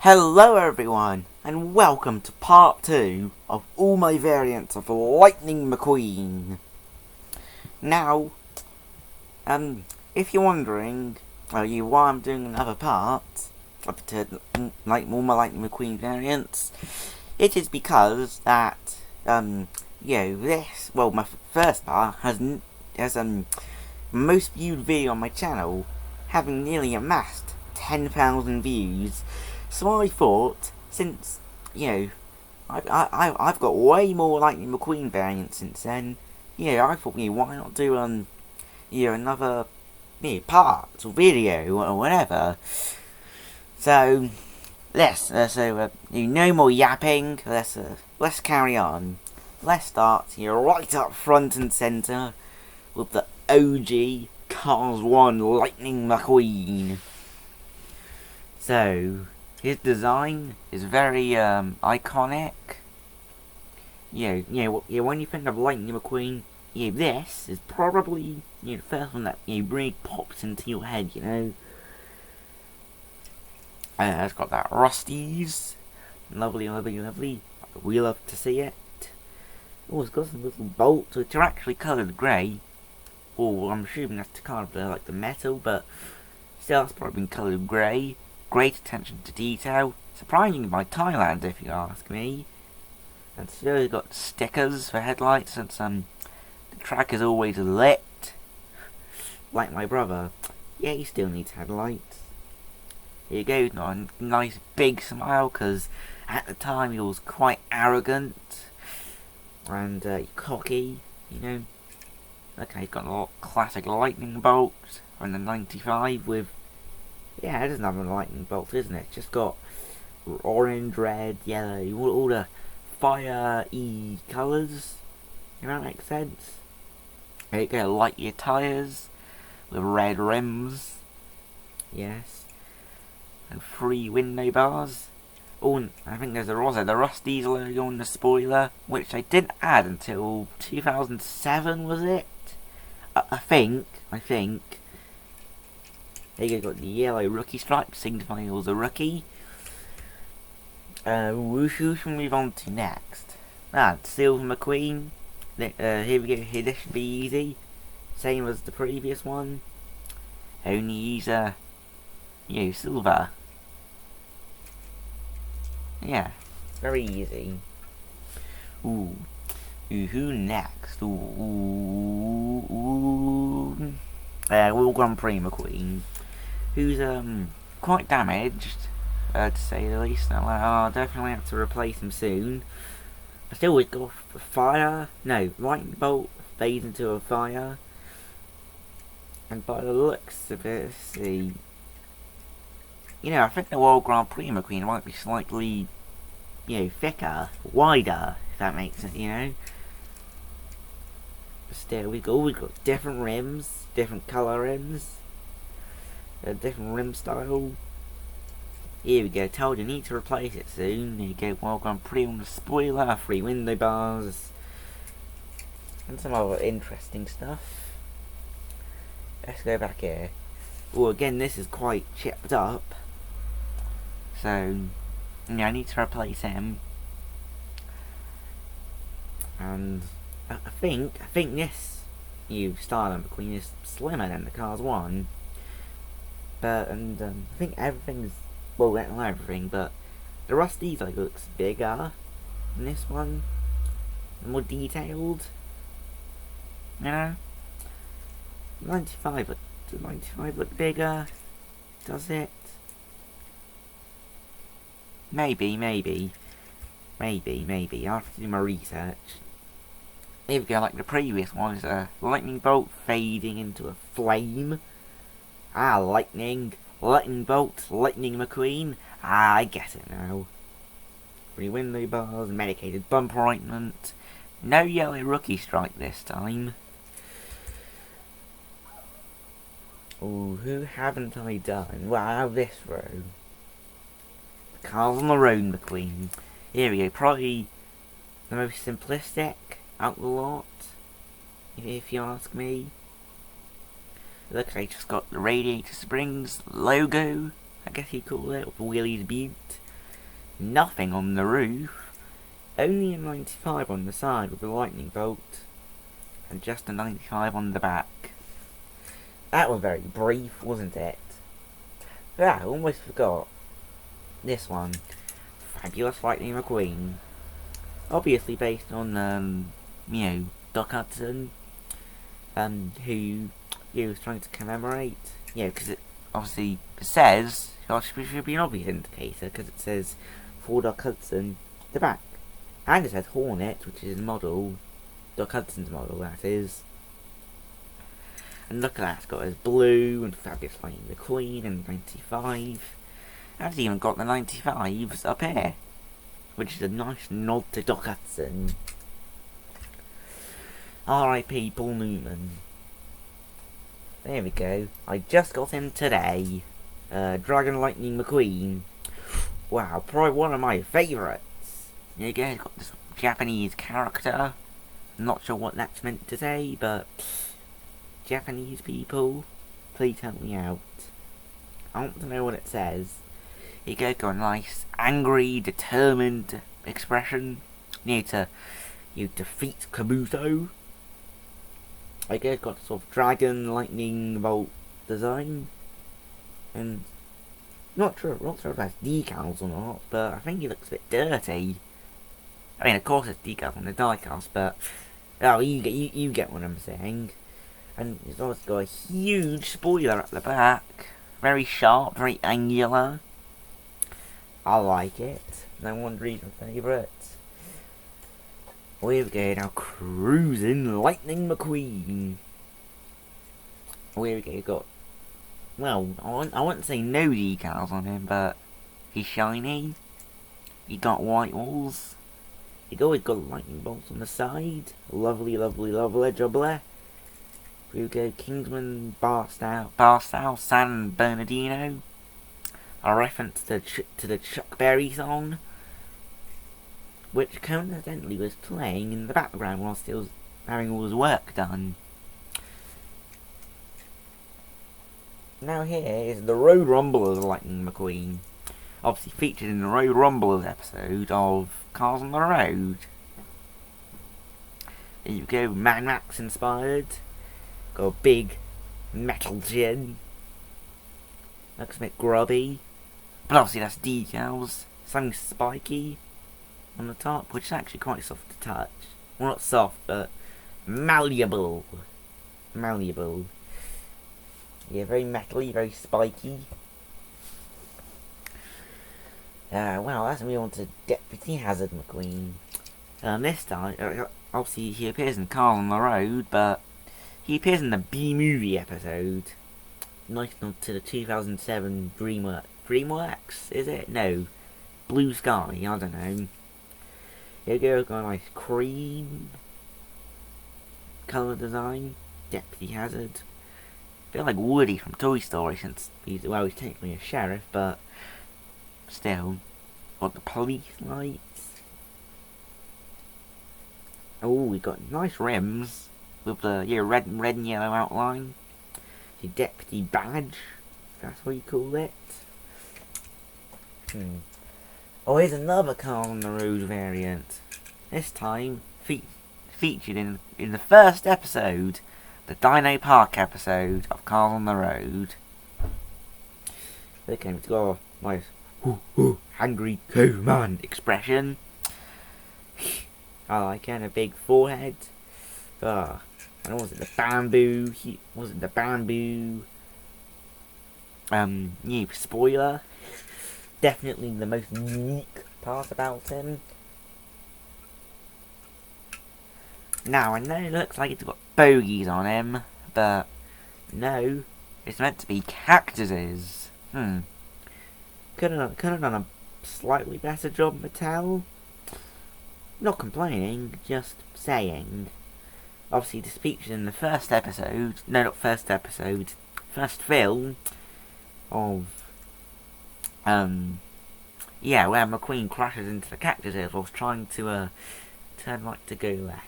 Hello everyone, and welcome to part 2 of all my variants of Lightning McQueen. Now, if you're wondering why I'm doing another part of all my Lightning McQueen variants, it is because that, my first part has most viewed video on my channel, having nearly amassed 10,000 views. So I thought, since, I've got way more Lightning McQueen variants since then, I thought, why not do, another, part or video or whatever. So, no more yapping, let's carry on. Let's start, right up front and centre with the OG Cars 1 Lightning McQueen. So, his design is very iconic. When you think of Lightning McQueen, this is probably the first one that really pops into your head. It's got that rusties, lovely. We love to see it. Oh, it's got some little bolts which are actually coloured grey. Oh, I'm assuming that's kind of like the metal, but still, it's probably been coloured grey. Great attention to detail, surprising by Thailand if you ask me. And still you've got stickers for headlights, and the track is always lit. Like my brother, he still needs headlights. Here you go, not a nice big smile, because at the time he was quite arrogant and cocky, Okay, he's got a lot of classic lightning bolts from the 95 with. Yeah, it doesn't have a lightning bolt, isn't it? It's just got orange, red, yellow, all the fire-y colours. That makes sense. There you go, light your tyres with red rims. Yes. And 3 window bars. Oh, I think there's also the Rusty's logo on the spoiler, which I didn't add until 2007, was it? I think. There you go, got the yellow rookie stripe, signifying he was a rookie. Who should we move on to next? Silver McQueen. Here we go, this should be easy. Same as the previous one. Only he's, silver. Yeah, very easy. Ooh. Who next? Will Grand Prix McQueen. Who's quite damaged, to say the least. I'll definitely have to replace him soon. But still, we've got lightning bolt fades into a fire. And by the looks of it, let's see. I think the World Grand Prix McQueen might be slightly, thicker, wider, if that makes sense, But still, we've got different rims, different colour rims. A different rim style. Here we go, told you need to replace it soon. There you go, World Grand Prix on the spoiler, 3 window bars, and some other interesting stuff. Let's go back here. Oh, again, this is quite chipped up. So, I need to replace him. And I think this new style of McQueen is slimmer than the Cars 1. But, I think everything's, well, not everything, but the Rusty's looks bigger than this one, more detailed, 95 look bigger, does it? Maybe, I'll have to do my research. Here we go, like the previous one, is a lightning bolt fading into a flame. Lightning bolt, Lightning McQueen. I get it now. 3 window bars, medicated bumper ointment. No yellow rookie stripe this time. Oh, who haven't I done? Well, I have this row. Cars on the Road McQueen. Here we go, probably the most simplistic out the lot, if you ask me. Look, I just got the radiator springs logo, I guess you call it, with Willie's Butte. nothing on the roof. Only a 95 on the side with a lightning bolt. And just a 95 on the back. That was very brief, wasn't it? Yeah, I almost forgot. This one. Fabulous Lightning McQueen. Obviously based on, Doc Hudson. Who he was trying to commemorate. Because it obviously says, it should be an obvious indicator, because it says for Doc Hudson, the back. And it says Hornet, which is his model. Doc Hudson's model, that is. And look at that, it's got his blue and Fabulous Lightning McQueen and 95. And it's even got the 95s up here, which is a nice nod to Doc Hudson. R.I.P. Paul Newman. There we go. I just got him today. Dragon Lightning McQueen. Wow, probably one of my favourites. There you go, he's got this Japanese character. I'm not sure what that's meant to say, but Japanese people, please help me out. I want to know what it says. You go, got a nice, angry, determined expression. You defeat Kabuto. I guess got a sort of dragon lightning bolt design. And not sure if that's decals or not, but I think he looks a bit dirty. I mean, of course it's decals on the diecast, but you get what I'm saying. And it's also got a huge spoiler at the back. Very sharp, very angular. I like it. No wonder he's my favourite. Here we go now, cruising Lightning McQueen. Here we go, got, well, I wouldn't say no decals on him, but he's shiny. He got white walls. He's always got lightning bolts on the side. Lovely, lovely, lovely, jubbly. Here we go, Kingsman, Barstow, San Bernardino. A reference to the Chuck Berry song, which coincidentally was playing in the background whilst he was having all his work done. Now here is the Road Rumblers Lightning McQueen. Obviously featured in the Road Rumblers episode of Cars on the Road. There you go, Mad Max inspired. Got a big metal chin. Looks a bit grubby. But obviously that's decals. Something spiky on the top, which is actually quite soft to touch. Well, not soft, but malleable. Malleable. Yeah, very metally, very spiky. Well, that's me on to Deputy Hazard McQueen. This time, obviously he appears in Cars on the Road, but he appears in the B-movie episode. Nice nod to the 2007 DreamWorks, is it? No. Blue Sky, I don't know. Here we go, got a nice cream colour design. Deputy Hazard. A bit like Woody from Toy Story, since he's technically a sheriff, but still. Got the police lights. Oh, we got nice rims with the red and yellow outline. The deputy badge, that's what you call it. Oh, here's another Car on the Road variant. This time featured in the first episode, the Dino Park episode of Cars on the Road. They came to go nice angry man expression. I like it, and a big forehead. And was it the bamboo? Spoiler. Definitely the most unique part about him. Now, I know it looks like it's got bogies on him, but no, it's meant to be cactuses. Could have done a slightly better job, Mattel. Not complaining, just saying. Obviously, this featured in the first film of, where McQueen crashes into the cactuses whilst trying to, turn right to go left.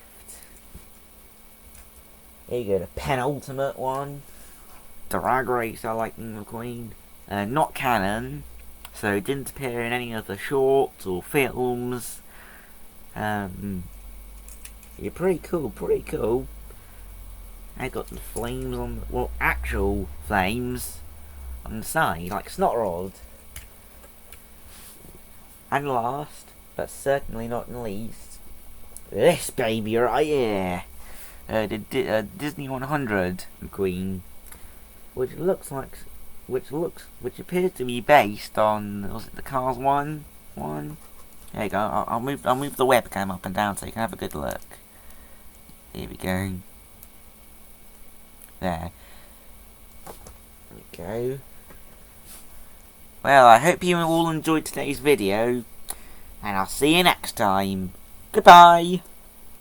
Here you go, the penultimate one. Drag Racer Lightning McQueen. Not canon, so it didn't appear in any other shorts or films. Yeah, pretty cool, pretty cool. I got the flames on, well, actual flames on the side, like snot rod. And last, but certainly not least, this baby right here. The Disney 100 McQueen, which appears to be based on, was it the Cars 1? There you go. I'll move the webcam up and down so you can have a good look. Here we go. There. There we go. Well, I hope you all enjoyed today's video, and I'll see you next time. Goodbye!